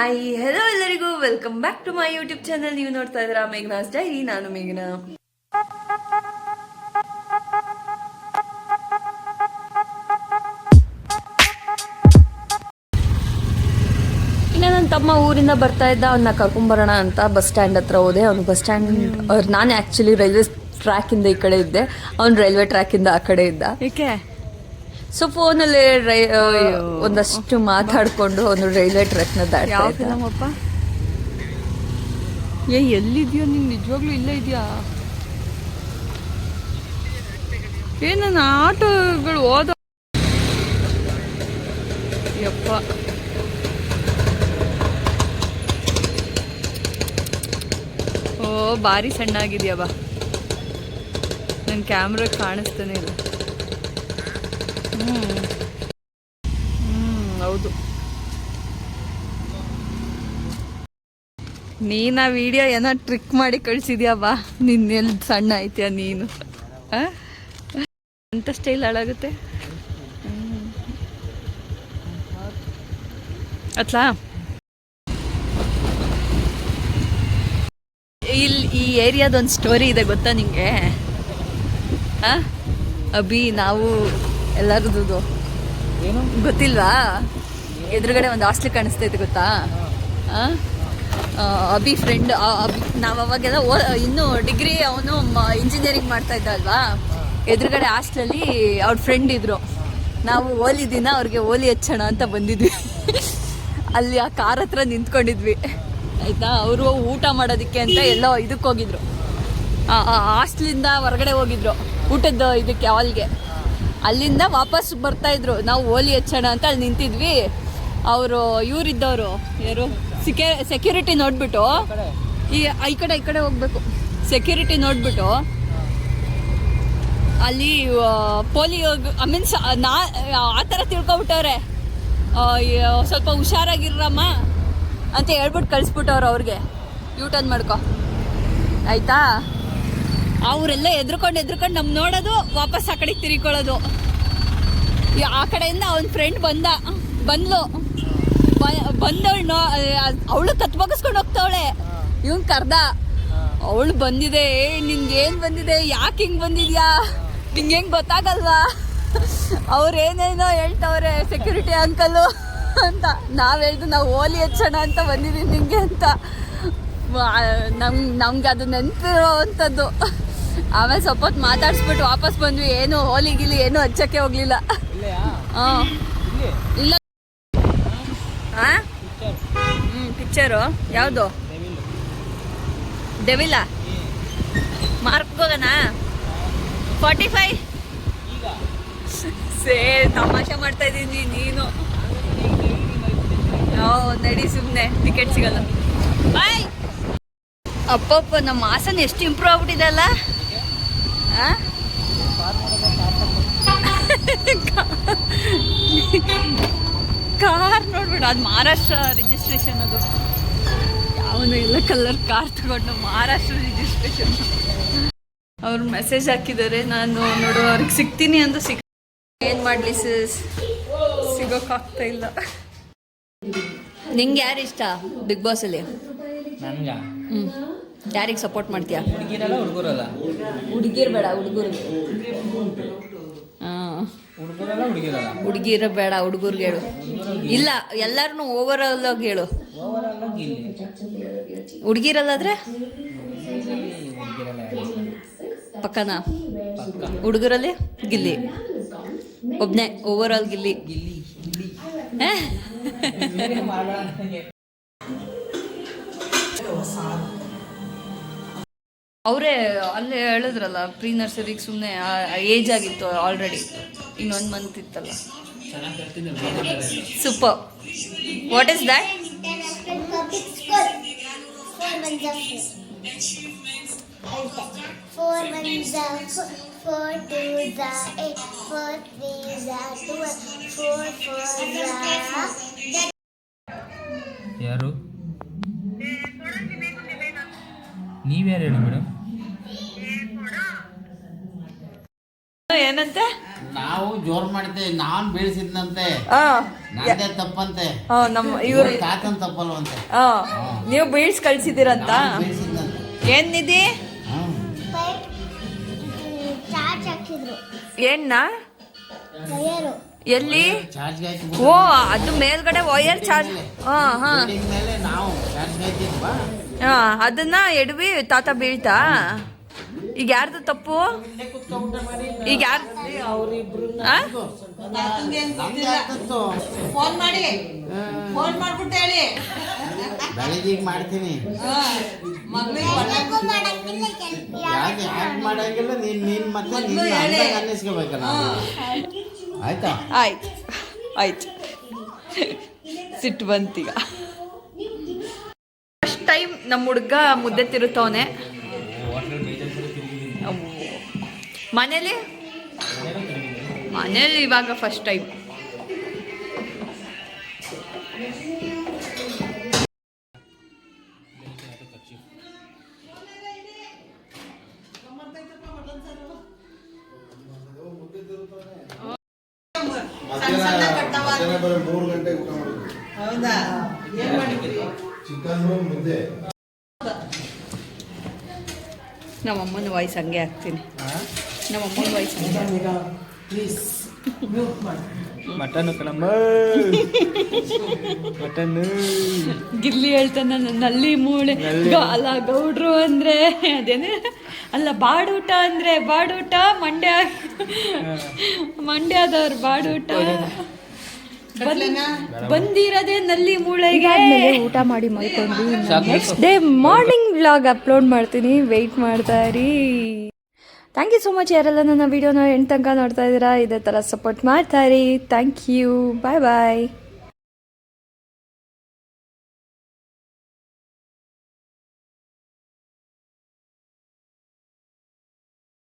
Hi hello ಎಲ್ಲರಿಗೂ welcome back to my YouTube channel. ನೀವು ನೋಡ್ತಾ ಇದ್ದೀರಾ ಮೇಘನಾಸ್ ಡೈರಿ. ನಾನು ಮೇಘನಾ. ಇನ್ನು ನನ್ನ ತಮ್ಮ ಊರಿಂದ ಬರ್ತಾ ಇದ್ದ, ಅವನ್ನ ಕರ್ಕೊಂಬರೋಣ ಅಂತ ಬಸ್ ಸ್ಟ್ಯಾಂಡ್ ಹತ್ರ ಹೋದೆ. ಅವ್ನು ಬಸ್ ಸ್ಟ್ಯಾಂಡ್ ನಾನು ಆ್ಯಕ್ಚುಲಿ ರೈಲ್ವೆ ಟ್ರ್ಯಾಕ್ ಇಂದ ಈ ಕಡೆ ಇದ್ದೆ, ಅವ್ನು ರೈಲ್ವೆ ಟ್ರ್ಯಾಕ್ ಇಂದ ಆ ಕಡೆ ಇದ್ದ. ಏಕೆ? ಸೊ ಫೋನಲ್ಲಿ ಒಂದಷ್ಟು ಮಾತಾಡ್ಕೊಂಡು ಅವನು ರೈಲ್ವೆ ಟ್ರ್ಯಾಕ್ ನ ದಾಟ್ತಾ ಇದ್ದ. ನಮ್ಮಪ್ಪ ಎಲ್ಲಿದ್ಯೋ ನೀನು? ನಿಜವಾಗ್ಲೂ ಇಲ್ಲೇ ಇದೆಯಾ? ನನ್ನ ಆಟೋಗಳು ಹೋದ ಯಪ್ಪ. ಓ ಭಾರಿ ಸಣ್ಣ ಆಗಿದ್ಯಾ ಬಾ, ನನ್ನ ಕ್ಯಾಮ್ರಾ ಕಾಣಿಸ್ತಾನೆ ಇಲ್ಲ. ಹೌದು, ನೀನು ಆ ವಿಡಿಯೋ ಏನೋ ಟ್ರಿಕ್ ಮಾಡಿ ಕಳಿಸಿದ್ಯಾ ಬಾ. ನಿನ್ನೆಲ್ಲಿ ಸಣ್ಣ ಐತ್ಯಾ ನೀನು? ಅಂತ ಸ್ಟೈಲ್ ಹಾಳಾಗುತ್ತೆ ಅತ್ಲಾ. ಇಲ್ಲಿ ಈ ಏರಿಯಾದೊಂದು ಸ್ಟೋರಿ ಇದೆ ಗೊತ್ತಾ ನಿಂಗೆ? ಅಭಿ ನಾವು ಎಲ್ಲರದ್ದು ಗೊತ್ತಿಲ್ವಾ? ಎದುರುಗಡೆ ಒಂದು ಹಾಸ್ಟೆಲ್ ಕಾಣಿಸ್ತೈತೆ ಗೊತ್ತಾ? ಅಭಿ ಫ್ರೆಂಡ್. ನಾವು ಅವಾಗೆಲ್ಲ ಇನ್ನೂ ಡಿಗ್ರಿ, ಅವನು ಇಂಜಿನಿಯರಿಂಗ್ ಮಾಡ್ತಾ ಇದ್ದ ಅಲ್ವಾ. ಎದುರುಗಡೆ ಹಾಸ್ಟೆಲಲ್ಲಿ ಅವ್ರ ಫ್ರೆಂಡ್ ಇದ್ರು. ನಾವು ಹೋಲಿ ದಿನ ಅವ್ರಿಗೆ ಹೋಲಿ ಹಚ್ಚೋಣ ಅಂತ ಬಂದಿದ್ವಿ. ಅಲ್ಲಿ ಆ ಕಾರ್ ಹತ್ರ ನಿಂತ್ಕೊಂಡಿದ್ವಿ ಆಯಿತಾ. ಅವರು ಊಟ ಮಾಡೋದಕ್ಕೆ ಅಂತ ಎಲ್ಲೋ ಇದಕ್ಕೆ ಹೋಗಿದ್ರು, ಹಾಸ್ಟ್ಲಿಂದ ಹೊರಗಡೆ ಹೋಗಿದ್ರು ಊಟದ ಇದಕ್ಕೆ ಹಾಲ್ಗೆ. ಅಲ್ಲಿಂದ ವಾಪಸ್ ಬರ್ತಾಯಿದ್ರು. ನಾವು ಹೋಲಿ ಹಚ್ಚೋಣ ಅಂತ ಅಲ್ಲಿ ನಿಂತಿದ್ವಿ. ಅವರು ಇವರಿದ್ದವರು ಯಾರು ಸೆಕ್ಯೂರಿಟಿ ನೋಡಿಬಿಟ್ಟು, ಈ ಕಡೆ ಹೋಗ್ಬೇಕು. ಸೆಕ್ಯೂರಿಟಿ ನೋಡಿಬಿಟ್ಟು ಅಲ್ಲಿ ಪೋಲಿಯೋ ಮೀನ್ಸ್ ಆ ಥರ ತಿಳ್ಕೊಬಿಟ್ಟವ್ರೆ, ಸ್ವಲ್ಪ ಹುಷಾರಾಗಿರ್ರಮ್ಮ ಅಂತ ಹೇಳ್ಬಿಟ್ಟು ಕಳಿಸ್ಬಿಟ್ಟವ್ರು ಅವ್ರಿಗೆ. ಯೂಟರ್ನ್ ಮಾಡ್ಕೊ ಆಯಿತಾ. ಅವರೆಲ್ಲ ಎದ್ರುಕೊಂಡು ನಮ್ಮ ನೋಡೋದು, ವಾಪಸ್ ಆ ಕಡೆಗೆ ತಿರ್ಕೊಳ್ಳೋದು. ಆ ಕಡೆಯಿಂದ ಅವನ ಫ್ರೆಂಡ್ ಬಂದವಳು ಅವಳು ಕತ್ಬಗಿಸ್ಕೊಂಡು ಹೋಗ್ತಾವಳೆ. ಇವನ್ ಕರ್ದ, ಅವಳು ಬಂದಿದೆ, ನಿನ್ಗೇನು ಬಂದಿದೆ, ಯಾಕೆ ಹಿಂಗೆ ಬಂದಿದ್ಯಾ, ನಿಂಗೆ ಹೆಂಗೆ ಗೊತ್ತಾಗಲ್ವಾ, ಅವ್ರೇನೇನೋ ಹೇಳ್ತವ್ರೆ ಸೆಕ್ಯೂರಿಟಿ ಅಂಕಲು ಅಂತ. ನಾವು ಹೇಳ್ದು ನಾವು ಹೋಲಿ ಹಚ್ಚೋಣ ಅಂತ ಬಂದಿದ್ದೀನಿ ನಿಂಗೆ ಅಂತ. ನಮ್ಗೆ ಅದು ನೆನಪಿರೋ ಅಂಥದ್ದು. ಆಮೇಲೆ ಸ್ವಲ್ಪ ಹೊತ್ತು ಮಾತಾಡಿಸ್ಬಿಟ್ಟು ವಾಪಸ್ ಬಂದ್ವಿ. ಏನು ಹೋಲಿ ಗಿಲಿ ಏನು ಹಚ್ಚಕ್ಕೆ ಹೋಗ್ಲಿಲ್ಲ. ಇಲ್ಲ. ಪಿಕ್ಚರು ಯಾವುದು? ಡೆವಿಲ ಮಾರ್ಕ್ಗೋಗಣ 45. ತಮಾಷೆ ಮಾಡ್ತಾ ಇದ್ದೀನಿ ನೀನು. ನಡಿ ಸುಮ್ಮನೆ, ಟಿಕೆಟ್ ಸಿಗಲ್ಲ. ಬಾಯ್. ಅಪ್ಪಪ್ಪ, ನಮ್ಮ ಹಾಸನ ಎಷ್ಟು ಇಂಪ್ರೂವ್ ಆಗ್ಬಿಟ್ಟಿದೆ ಅಲ್ಲ. ಕಾರ್ ನೋಡ್ಬಿಡು, ಅದು ಮಹಾರಾಷ್ಟ್ರ ರಿಜಿಸ್ಟ್ರೇಷನ್. ಅದು ಯಾವನು ಎಲ್ಲ ಕಲರ್ ಕಾರ್ ತಗೊಂಡು ಮಹಾರಾಷ್ಟ್ರ ರಿಜಿಸ್ಟ್ರೇಷನ್. ಅವ್ರು ಮೆಸೇಜ್ ಹಾಕಿದ್ದಾರೆ, ನಾನು ನೋಡು ಅವ್ರಿಗೆ ಸಿಗ್ತೀನಿ ಅಂತ ಏನು ಮಾಡಲಿ ಸಿಗೋಕ್ಕಾಗ್ತಾ ಇಲ್ಲ. ನಿಂಗೆ ಯಾರು ಇಷ್ಟ ಬಿಗ್ ಬಾಸಲ್ಲಿ? ಯಾರಿಗೆ ಸಪೋರ್ಟ್ ಮಾಡ್ತೀಯಾ? ಹುಡುಗಿರು ಬೇಡ, ಹುಡುಗಿರ ಬೇಡ, ಹುಡುಗರ್ಗೆ ಹೇಳು. ಇಲ್ಲ, ಎಲ್ಲಾರನು ಓವರ್ ಆಲ್ ಆಗಿ ಹೇಳು. ಹುಡುಗಿರಲ್ಲಾದ್ರೆ ಪಕ್ಕನಾ? ಹುಡುಗರಲ್ಲಿ ಗಿಲ್ಲಿ ಒಬ್ನೇ, ಓವರ್ ಆಲ್ ಗಿಲ್ಲಿ. ಅವರೇ ಅಲ್ಲೇ ಹೇಳಿದ್ರಲ್ಲ, ಪ್ರೀ ನರ್ಸರಿಗೆ ಸುಮ್ಮನೆ ಏಜ್ ಆಗಿತ್ತು ಆಲ್ರೆಡಿ, ಇನ್ನೊಂದು ಮಂತ್ ಇತ್ತಲ್ಲ. ಸೂಪರ್. What is that? ಯಾರು ನೀವ್ಯಾರು ಹೇಳಿ ಮೇಡಮ್? ಏನಂತೆ? ನಾವು ಜೋರ್ ಮಾಡ್ತೇವೆ, ನಾನ್ ಬೀಳ್ಸಿದ್ನಂತೆ, ಆ, ನಂದೇ ತಪ್ಪಂತೆ, ನಮ್ಮ ಇವ್ರು ತಾತನ್ ತಪ್ಪಲ್ವಂತೆ. ನೀವು ಬೀಳ್ಸ್ ಕಳ್ಸಿದ್ದೀರಂತ. ನಾನ್ ಬೀಳ್ಸಿದ್ನಂತೆ. ಏನ್ ನಿಧಿ? ಚಾರ್ಜ್ ಹಾಕಿದ್ರು ಏನ್ನ ವಯರು ಎಲ್ಲಿ? ಚಾರ್ಜ್ಗೆ ಹಾಕಿ ಓ ಅದು ಮೇಲ್ಗಡೆ ವೈರ್ ಚಾರ್ಜ್. ಹಾ ಹಾ ಬಿಲ್ಡಿಂಗ್ ಮೇಲೆ ನಾವು ಚಾರ್ಜ್ಗೆ ಹಾಕಿದ್ವಾ? ಹಾ ಅದನ್ನ ಎಡವಿ ತಾತ ಬೀಳ್ತಾ. ಈಗ ಯಾರ್ದು ತಪ್ಪು? ಈಗ ಯಾರು? ಫೋನ್ ಮಾಡ್ಬಿಟ್ಟು ಹೇಳಿ ಬೆಳಿಗ್ಗೆ ಮಾಡ್ತೀನಿ. ಎಲ್ಲಕ್ಕೂ ಮಾಡಂಗಿಲ್ಲ ಯಾಕೆ ಮಾಡಂಗಿಲ್ಲ? ನೀನ್ ಮತ್ತೆ ನೀನ್ ಅನ್ನಿಸ್ಕೋಬೇಕ ನಾವು. ಆಯ್ತಾ? ಆಯ್ತು ಆಯ್ತು. ಸಿಟ್ಟು ಬಂತೀಗ. ಫಸ್ಟ್ ಟೈಮ್ ನಮ್ಮ ಹುಡುಗ ಮುದ್ದೆ ತಿರುತ್ತವನೆ. ಮನೇಲಿ ಇವಾಗ ಫಸ್ಟ್ ಟೈಮ್. ಹೌದಾ? ಏನ್ ಮಾಡಿದ್ರಿ? ನಮ್ಮಮ್ಮನ ವಾಯ್ಸ್ ಹಂಗೆ ಹಾಕ್ತೀನಿ. ನಮ್ಮಮ್ಮನ ವಾಯ್ಸ್ ಹಂಗೆ. ಮಟನ್ ಕಣಮ್ಮ, ಮಟನ್. ಗಿಲ್ಲಿ ಹೇಳ್ತಾನೆ ನಲ್ಲಿ ಮೂಳೆ ಅಲ್ಲ ಗೌಡ್ರು ಅಂದ್ರೆ ಅದೇನೆ ಅಲ್ಲ, ಬಾಡೂಟ ಅಂದ್ರೆ ಬಾಡೂಟ, ಮಂಡ್ಯದವ್ರು ಬಾಡೂಟ. ಬಂದಿರೋದೇ ನಲ್ಲಿ ಮೂಳೆಗೆ. ಊಟ ಮಾಡಿ ಮಲ್ಕೊಂಡು next day morning vlog upload ಮಾಡ್ತೀನಿ, ವೆಯ್ಟ್ ಮಾಡ್ತಾ ಇರಿ. ಥ್ಯಾಂಕ್ ಯು ಸೊ ಮಚ್ ಯಾರೆಲ್ಲ ನನ್ನ ವೀಡಿಯೋನ ಎಂಟು ತನಕ ನೋಡ್ತಾ ಇದ್ದೀರಾ. ಇದೇ ಥರ ಸಪೋರ್ಟ್ ಮಾಡ್ತಾ ಇರಿ. Thank you. Bye bye.